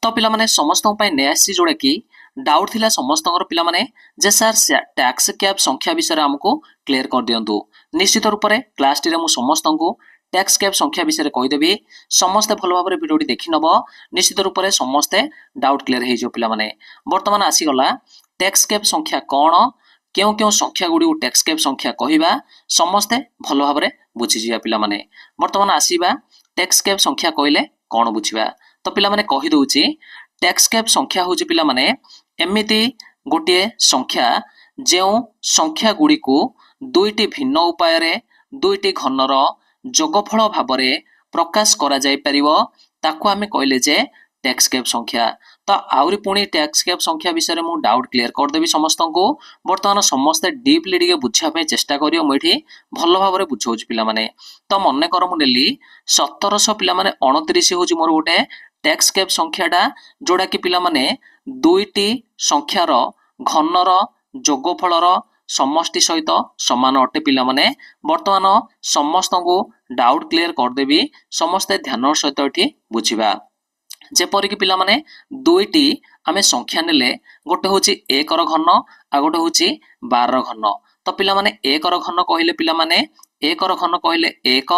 तो पिला माने समस्त नै आसी जोड़ा कि डाउट थिला समस्त पिला माने जे सर टैक्स कैब संख्या विषय आमको क्लियर कर दियंतु। निश्चित रूप से क्लास टी मु समस्त को टैक्स कैब संख्या विषय कहीदेवी समस्ते भल भाव भिडियोटी देखि नब निश्चित रूप से समस्ते डाउट क्लियर हो पिला माने। वर्तमान आसीगला टैक्स कैब संख्या कौन क्यों क्यों संख्या गुड़ी टैक्स कैब संख्या कहवा समस्ते भल भाव बुझीजा पिला माने। वर्तमान आसीबा टैक्स कैब संख्या कहले कौन बुझा तो पिला माने कहि दउची टैक्स कैब संख्या होची पिला माने एमिति गोटे संख्या जो संख्या गुड़ी को दुईटी भिन्न उपाय रे दुईटी घनर जोगफल भाव में प्रकाश करा जाई परिवो ताको आमे कहले जे टैक्स कैब संख्या। तो आउरी पुणी टैक्स कैब संख्या विषय में डाउट क्लियर करदेवी समस्त को। बर्तमान समस्ते डीपली टिके बुझापे चेष्टा करियो मुठी भल भाव में बुझाउची पिला माने। तो मने कर मु नेली 1700 पिला माने 29 होची मोर गोटे टैक्स कैब संख्याटा जोड़ा कि पिला माने दुईटी संख्यार घनर जोगफलर समष्टि सहित समान अटे पिला माने। वर्तमान समस्त को डाउट क्लियर करदेवी समस्ते ध्यान सहित एठी बुझिबा। जेपरिक पिला माने दुईटी आमे संख्या नेले गोटे होची 1 र घन आ गोटे होची 12 घन। तो पिला माने 1 र घन कहले पिला माने 1 र घन कहले 1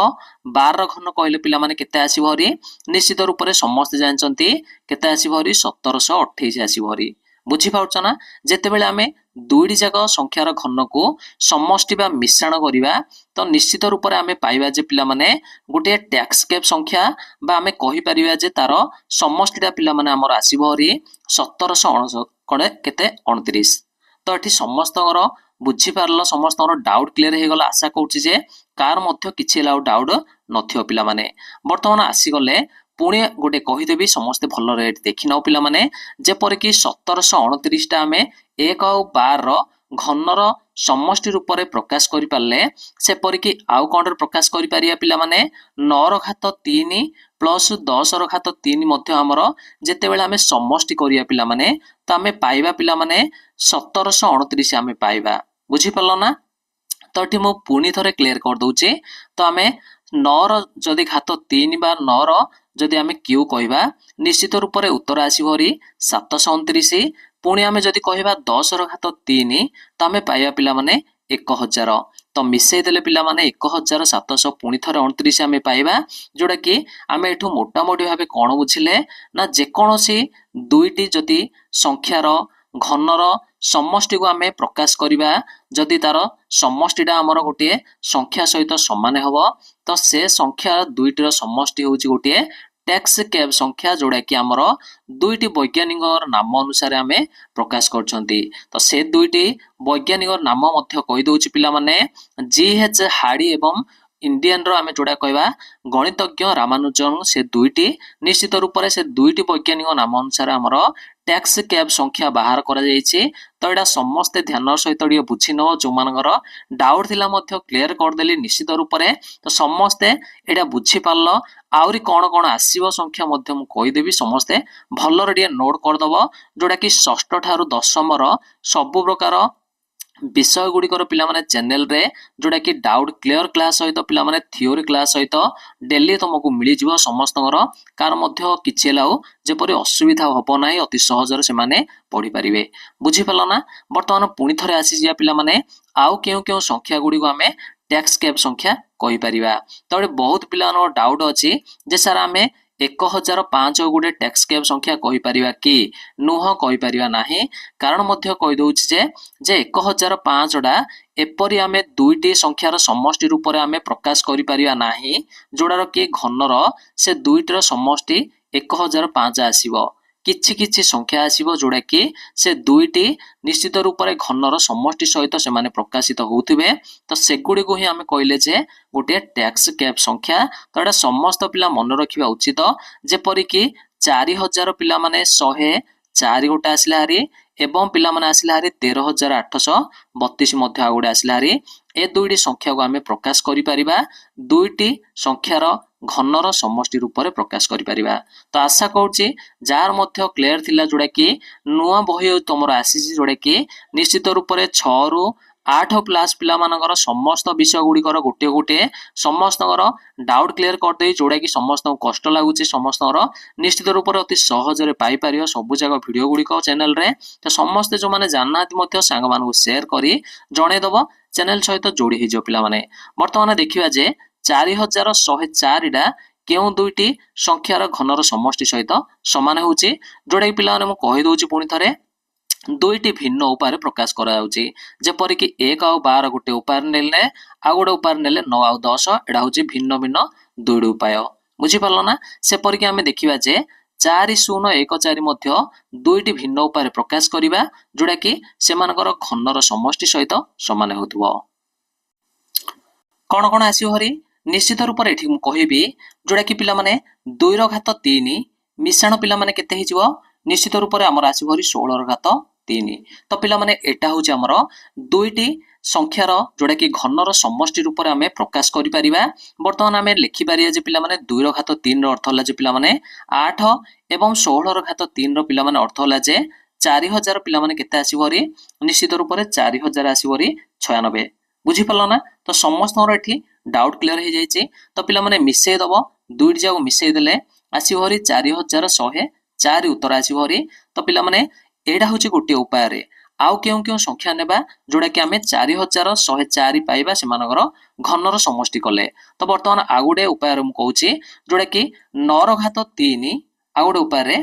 12 घन कहले पिला माने केते आसीबो हरी निश्चित रूप से समस्त जानचंती केते आसीबो हरी 1728 आसीबो हरी। बुझी पाउछ ना जेते बेले आमे दुईटी जाक संख्यार घन को समष्टि बा मिश्रण करिबा तो निश्चित रूप से आमे पाइबा जे पिला माने गोटे टैक्स कैब संख्या बा आमे कहि परिबा जे तार समष्टिटा पिला माने हमर आसीबो हरी 1729 कड़े केते 29। तो एठी समस्तଙ୍କର बुझी पारलो समस्तଙ୍କର डाउट क्लियर हे गला आशा करूची जे कार मध्य किछि लाउ डाउट नथियो पिला माने। वर्तमान आसी गले पुणे गोटे कहीदेवी समस्ते भल रेट देखि नौ पिला माने जेपरि कि 1729 टा आमे 1 और 12 घनर समष्टि रूप में प्रकाश करि पारले सेपरि कि आउ कोन प्रकाश करि पारिया पिला माने 9 र घात 3 प्लस 10 र घात 3 मध्य हमर जेते बेले आमे समष्टि करिया पिला माने तो आमे पाइबा पिला माने 1729 आमे पाइबा। बुझी पारलो ना। तो एठी मु पुणी थरे क्लियर कर दउचे। तो आमे 9 र जदि घात 3 बा 9 र जदि आमे क्यू कहबा निश्चित रूप से उत्तर आसीबो हरी 729। पुणी आमे जदि कहबा 10 र घात 3 तो आमे पाइबा पिला माने 1000। तो मिसई देले पिला माने 1700 पुणी थरे 29 आमे पाइबा जोड़ा कि आमे एठू मोटा मोटी भाबे कोन बुझिले ना जे कोनोसी दुईटी जदि संख्यार घनर समष्टि को आमे प्रकाश करिबा जदि तार समष्टिटा हमर गोटे संख्या सहित समान हबो तो से संख्या दुईटीर समष्टि होची गोटे टैक्स कैब संख्या जोड़ा कि आमर दुईटी वैज्ञानिक नाम अनुसार आमे प्रकाश करछंती। तो से दुईटी वैज्ञानिक नाम मध्य कहि दउची पिला माने जीएच हार्डी एवं इंडियन रो आमे जोड़ा कहबा गणितज्ञ रामानुजन से दुईटी निश्चित रूप से दुईटी वैज्ञानिक नाम अनुसार आमर टैक्स कैब संख्या बाहर करा जायछि। तो एटा समस्ते ध्यान सहित बुझी नव जो मानकर डाउट थिला मध्य क्लियर कर देली निश्चित रूप से। तो समस्ते एटा बुझी पारलो आउरी कोन कोन आसीबो संख्या मध्य मु कहि देबी समस्ते भल्लो रे नोट कर दबो जोड़ा कि षष्ठ ठारू दशम रो सब प्रकार विषय गुड़िकर पिला माने चैनल रे जोड़ा कि डाउट क्लियर क्लास सहित पिला माने थियोरी क्लास सहित डेली तुमको मिली जिवो समस्तଙ୍କର कार मध्य किछि लाउ जेपरि असुविधा हबो नाही अति सहजर से माने पढ़ी परिबे। बुझी पालो ना। वर्तमान पुणी थरे आसी जिया पिला माने आउ केउ केउ संख्या गुडी को हमें टैक्स कैब संख्या कहि परिबा। तो बहुत पिला डाउट अछि जे सर आमे 1005 गोटे टैक्स कैब संख्या कहि परिबा कि नुह कहि परिबा नाही कारण मध्य कहि दउछि जे 1005 डा एपरि आमे दुईटी संख्यार समष्टि रूप रे आमे प्रकाश करि परिबा नाही जोडार कि घनर से दुईटर समष्टि 1005 आसीबो। किछि किछि संख्या आसीबो जोड़ा कि से दुईटी निश्चित रूप से घनर समष्टि सहित से माने प्रकाशित होउथिबे। तो सेगुडी को ही आमे कहले जे गोटे टैक्स कैब संख्या। तो एटा समस्त पिला मन रखिबा उचित जेपरि कि 4000 पिला माने 104 गोटे आसिला हारी एवं पिला माने आसिला हारी 13832 मध्य आ गोटे आसिला हारी ए दुईटी संख्या को आमे प्रकाश करि परिबा दुईटी संख्यार घनर समष्टि रूप में प्रकाश करि परिबा। तो आशा करूची जार मध्य क्लियर थिला जोड़ा कि नुआ बही तुमर आसी जोड़ा कि निश्चित रूप से 6 रु आठ प्लस पिलामानकर समस्त विषय गुड़िकर गोटे गोटे समस्त डाउट क्लीयर करदे जोड़ा कि समस्त कष्ट लगुच समस्त निश्चित रूप से अति सहजरे पाइपर सबू जाक भिड गुड़िक चैनल रे तो समस्ते जो मैंने जानना सांग मान सेयार कर जनईदब चैनल सहित जोड़ी हो पाने बर्तमान देखा जे 4104 केउ दुईटी संख्यार घनर समष्टि सहित समान होउची जोड़ा कि पिला कही दउची पुणी थरे दुईटी भिन्न उपाय प्रकाश कराउची जेपरिक 1 और 12 गोटे उपाय नेले आ गोटे उपाय नेले 9 और 10 एडा होची भिन्न भिन्न दुईटी उपाय बुझी पारलो ना सेपरिक आमे देखिबा जे 4014 मध्य दुईटी भिन्न उपाय प्रकाश करिबा जोड़ा कि सेमानकर घनर समष्टि सहित समान होतबो कौन कौन आसी हरी निश्चित रूप से एठी कहबी जोड़ा कि पिला माने 2 ର घात 3 मिश्रण पिला माने केते हिजबो निश्चित रूप से आमर आसी हरी 16 ର घात 3 तो पिला माने एटा होची आमर दुईटी संख्यार जोड़ा कि घनर समष्टि रूप से आमे प्रकाश करि परिबा वर्तमान आमे लिखि परिया जे पिला माने 2 ର घात 3 ର अर्थ होला जे पिला माने 8 एवं 16 ର घात 3 ର पिला माने अर्थ होला जे 4000 पिला माने केते आसी हरी निश्चित रूप से 4000 आसी हरी 96 बुझी पारलो ना तो समस्त एठी डाउट क्लियर हो जाइए तो पिला माने मिसई दब दुईट जाक मिसई देले आसी हरी 4104 उत्तर आसी हरी तो पिला माने एडा होची गोटे उपाय रे आउ केउ केउ संख्या नेबा जोड़ा कि आमे 4104 पाइबा सेमानकर घनर समष्टि कले तो वर्तमान आ गोटे उपाय रे मु कहूची जोड़ा कि 9 ର घात 3 आ गोटे उपाय रे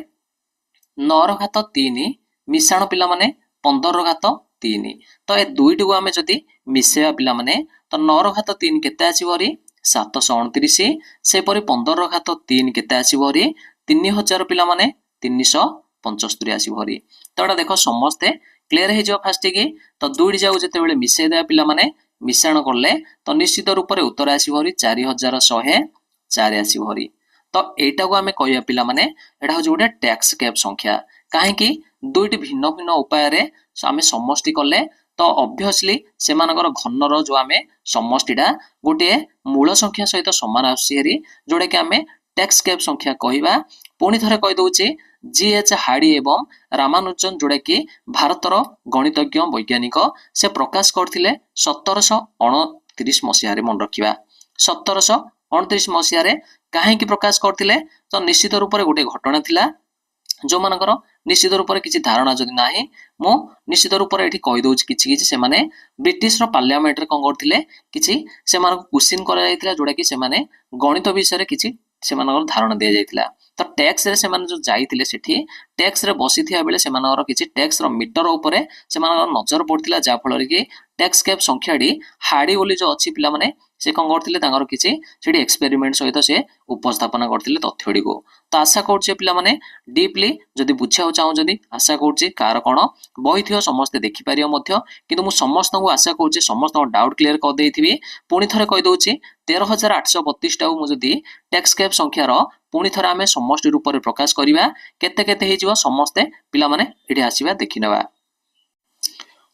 9 ର घात 3 मिश्रण पिला माने 15 ର घात 3 तो ए दुईटी को आमे जदी मिसेवा पिला माने तो 9 ର घात 3 केते आसीबो री 729 से परि 15 ର घात 3 केते आसीबो री 3000 पिला माने 375 आसीबो री तो एटा देखो समस्ते क्लियर हे जो फास्ट की तो दुईटी जाऊ जते बेले मिसेई देबा पिला माने मिश्रण करले तो निश्चित रूप से उत्तर आसीबो री 4104 आसीबो री तो एटा को आमे कहया पिला माने एटा हो जोडे टैक्स कैप संख्या काहे कि दुईटी भिन्न भिन्न उपाय रे आमे समष्टि करले तो ऑब्वियसली सेमानकर घनर जो आमे समष्टिटा गोटे मूल संख्या सहित समान आसी जोड़ा कि आमे टैक्स कैप संख्या कहवा पुणी थरे कहि दउची जीएच हाडी एवं रामानुजन जोड़ा कि भारतर गणितज्ञ वैज्ञानिक से प्रकाश करथिले 1729 मसीह मन रखिबा 1729 मसीह काहे कि प्रकाश करथिले तो निश्चित रूप से गोटे घटना थिला जो मानकर निश्चित रूप से किसी धारणा जदि ना मु निश्चित रूप से कही दउची किछि किछि से माने ब्रिटिश रो पार्लियामेंट रे कोन करथिले किछि से मानको क्वेश्चन करा जायतिला जोड़ा कि से माने गणित विषय रे किछि से मानकर धारणा दिया जायतिला तो टैक्स रे से माने जो जाइतिले सेठी टैक्स रे बसिथिया बेले से मानकर किछि टैक्स रो मीटर ऊपर से मानकर नजर पड़तिला जा फल कि टैक्स कैप संख्याडी हाडी बोली जो अछि पिला माने से कोन करथिले तांगर किछि सेठी एक्सपेरिमेंट सहित से उपस्थापना करथिले तथ्यडी को तो आशा करछे पिला माने डीपली जदि बुझिया चाहू जदि आशा करछे कार कोन बही थियो समस्त देखि पारियो मध्य किंतु मु समस्त को आशा करछे समस्त डाउट क्लियर कर देइथिबी पुणी थरे कहि दउची 13832 टा मु जदि टैक्स कैप संख्या रो पुणी थरे आमे समस्त रूप रे प्रकाश करिबा केते केते हे जिवो समस्त पिला माने एठी आसीबा देखिनबा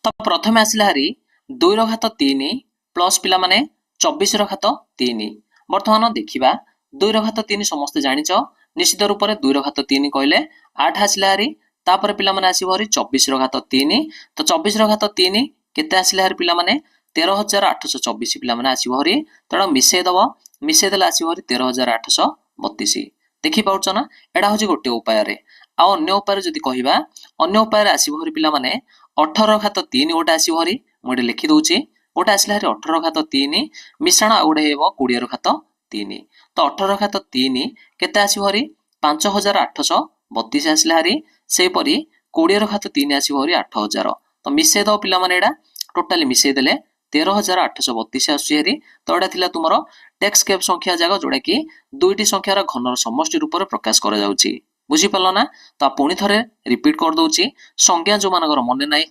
तो प्रथम आसिला हरी 2 ର घात 3 प्लस पिला माने 24 ର घात 3 वर्तमान देखिबा 2 ର घात 3 समस्त जानिच निश्चित रूप से 2 ର घात 3 कहले 8 आसिला हरी तापर पिला माने आसीबो हरी 24 ର घात 3 तो 24 ର घात 3 केते आसिला हरी पिला माने 13824 पिला माने आसीबो हरी तडा मिसे देला आसीबो हरी 13832 देखि पाउछ ना एडा होजी गोटे उपाय रे आ अन्य उपाय जदि कहिबा अन्य उपाय रे आसीबो हरी पिला माने 18 ର घात 3 गोटे आसीबो हरी मोडे लिखि दउची गोटे आसिला हरी 18 ର घात 3 मिश्रण आ गोटे हेबो 20 ର घात 3 तो 18 ର घात 3 केते आसीबो हरी 5832 आसिला हरी सेहि परी 20 ର घात 3 आसीबो हरी 8000 तो मिसे दो पिला माने एडा टोटली मिसे देले 13832 आसी हरी तो एडा थिला तुमरो टैक्स कैप संख्या जागा जोड़ा कि दुईटी संख्यार घनर समष्टि रूप से प्रकाश करा जाउची बुझी पारलो ना तो पुणी थरे रिपीट कर दउची संज्ञा जो मानकर मने नाइ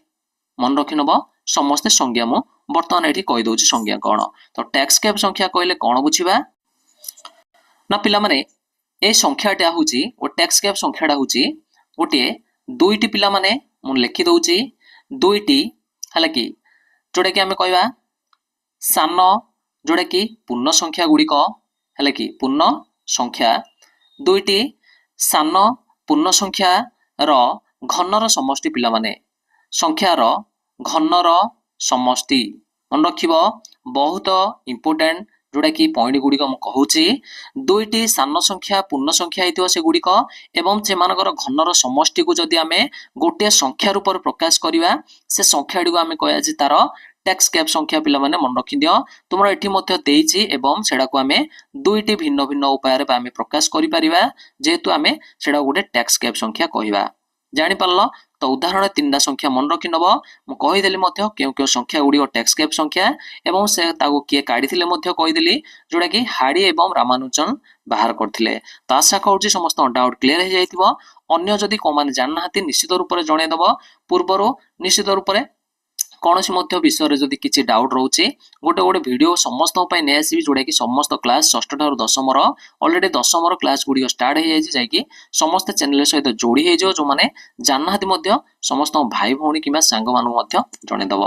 मन रखि नबो समस्त संज्ञा मु वर्तमान एठी कहि दउची संज्ञा कोन तो टैक्स कैप संख्या कहले कोन बुझिबा ना पिला माने ए संख्याटा होची ओ टैक्स कैप संख्याटा होची गोटे दुईटी पिला माने मु लिखि दउची दुईटी हला कि जोड़ा कि आमे कहबा सान जोड़ा कि पूर्ण संख्या गुड़िक है कि पूर्ण संख्या दुईटी सान पूर्ण संख्या रो घनर समष्टि पिला माने संख्यार घनर समष्टि मन रखिब बहुत इंपोर्टेंट जोटा कि पॉइंट गुड़िक मुझे दुईटी सान संख्या पूर्ण संख्या होती से गुड़िक एवं से घनर समष्टि को जदि आम गोटे संख्या रूप प्रकाश करवा से संख्या को आम कह तार टैक्स कैप संख्या पिला माने मन रखि दियो तुमर एठी मध्य देइछि एवं सेडा को आमे दुईटी भिन्न भिन्न उपाय रे आमे प्रकाश करि परिबा जेहेतु आमे सेडा गोटे टैक्स कैप संख्या कहिबा जानि पारलो तो उदाहरण तीनटा संख्या मन रखि नबो मु कहि देली मध्य केउ केउ संख्या गुडी टैक्स कैप संख्या एवं से ताको किए काढी थिले मध्य कहि देली जोडा कि हाडी एवं रामानुजन बाहर करथिले तो आशा करूछि समस्त डाउट क्लियर हे जाइथिबो अन्य जदि को माने जान नाहति निश्चित रूप रे जणे दबो पूर्वरो निश्चित रूप रे कौन विषय जदि किसी डाउट रोचे गोटे गोटे वीडियो समस्त नहीं आसवि जोटा कि समस्त क्लास षष्ठ ठार दशम अलरेडी दशम क्लास गुड़ी स्टार्ट हो जाए समस्त चैनल सहित जोड़ी हो जो मैंने जानना समस्त भाई भौणी कि सांग मानू जनईदेव।